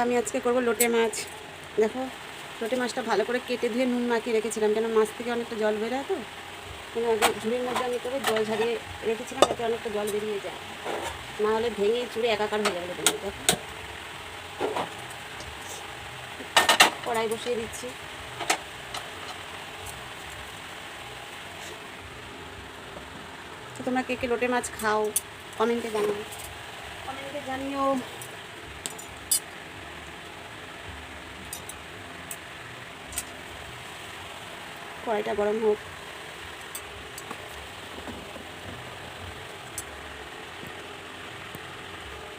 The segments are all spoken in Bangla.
আমি আজকে করব লোটে মাছ। দেখো লোটে মাছটা ভালো করে কেটে ধুয়ে নুন মাখিয়ে রেখেছিলাম, কেন মাছ থেকে অনেকটা জল বেরোয় তো। মানে আগে ঝুড়ির মধ্যে আমি করে জল ঝারিয়ে রেখেছিলাম, যাতে অনেকটা জল বেরিয়ে যায়, না হলে ভেঙে চুড়ে একাকার হয়ে যাবে লোটে মাছ। দেখো কড়াই বসিয়ে দিচ্ছি। তো তোমরা কে কে লোটে মাছ খাও কমেন্টে জানিও। কড়াইটা গরম হোক।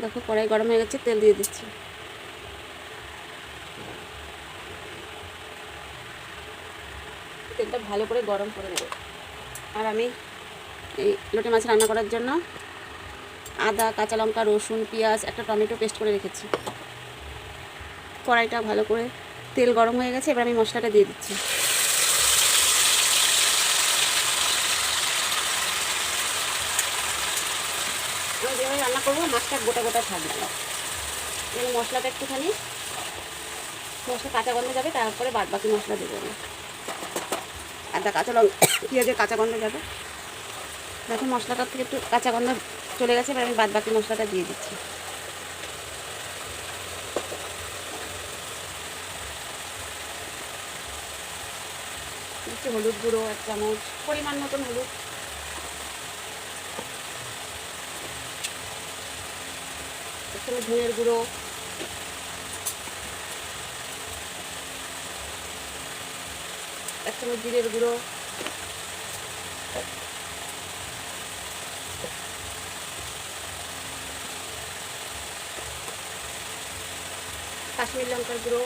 দেখো কড়াই গরম হয়ে গেছে, তেল দিয়ে দিচ্ছি। তেলটা ভালো করে গরম করে নেব। আর আমি এই লোটে মাছ রান্না করার জন্য আদা, কাঁচা লঙ্কা, রসুন, পেঁয়াজ, একটা টমেটো পেস্ট করে রেখেছি। কড়াইটা ভালো করে তেল গরম হয়ে গেছে, এবার আমি মশলাটা দিয়ে দিচ্ছি। আমি যেভাবে রান্না করবো মাছটা গোটা গোটা থাকবে, এবার মশলাটা একটুখানি মশলা কাঁচা গন্ধ যাবে, তারপরে বাদ বাকি মশলা দেবো আমি। আদা, কাঁচা লঙ্কা, পেঁয়াজের কাঁচা গন্ধ যাবে। দেখো মশলাটার থেকে একটু কাঁচা গন্ধ চলে গেছে, এবার আমি বাদ বাকি মশলাটা দিয়ে দিচ্ছি। দিচ্ছি হলুদ গুঁড়ো 1 চামচ, পরিমাণ মতন হলুদ। এক চামচ ধনের গুঁড়ো, 1 চামচ জিরের গুঁড়ো, 1 কাশ্মীর লঙ্কার গুঁড়ো,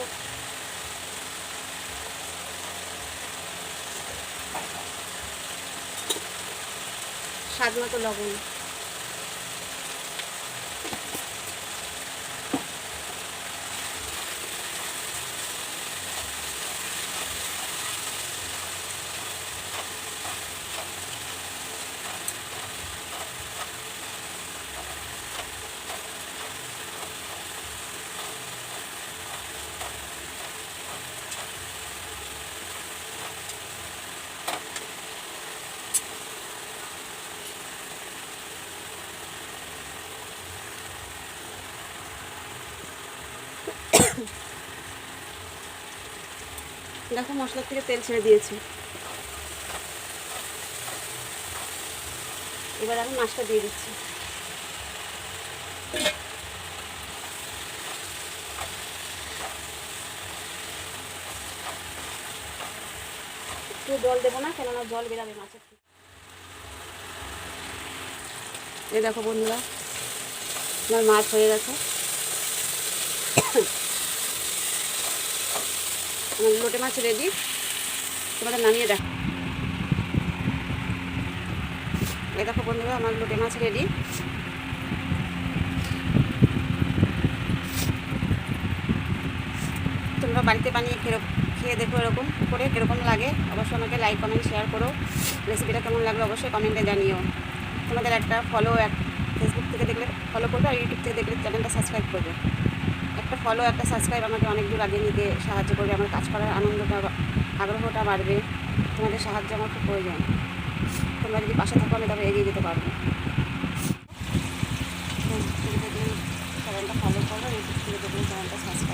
স্বাদ মতো লবণ। দেখো মশলার থেকে তেল ছেড়ে দিয়েছি, এবার আমি মাছটা দিয়ে দিচ্ছি। একটু জল দেবো না, কেননা জল বেরাবে মাছের থেকে। এই দেখো বন্ধুরা, আমার মাছ হয়ে গেছে। আমার লোটে মাছ রেডি, তোমাদের নামিয়ে দেখো। এই দেখো বন্ধুরা, আমার লোটে মাছ রেডি। তোমরা বাড়িতে বানিয়ে খেয়ে দেখো এরকম করে কীরকম লাগে। অবশ্যই আমাকে লাইক, কমেন্ট, শেয়ার করো। রেসিপিটা কেমন লাগলো অবশ্যই কমেন্টে জানিও। তোমাদের একটা ফেসবুক থেকে দেখলে ফলো করবে, আর ইউটিউব থেকে দেখলে চ্যানেলটা সাবস্ক্রাইব করবে। একটা ফলো, একটা সাবস্ক্রাইব আমাকে অনেক দূর আগে নিতে সাহায্য করবে। আমার কাজ করার আগ্রহটা বাড়বে। তোমাদের সাহায্য আমার খুব প্রয়োজন। তোমরা যদি পাশে থাকো আমি তবে এগিয়ে যেতে পারবো। চ্যানেলটা ফলো করো, ইউটিউব থেকে দেখলে চ্যানেলটা সাবস্ক্রাইব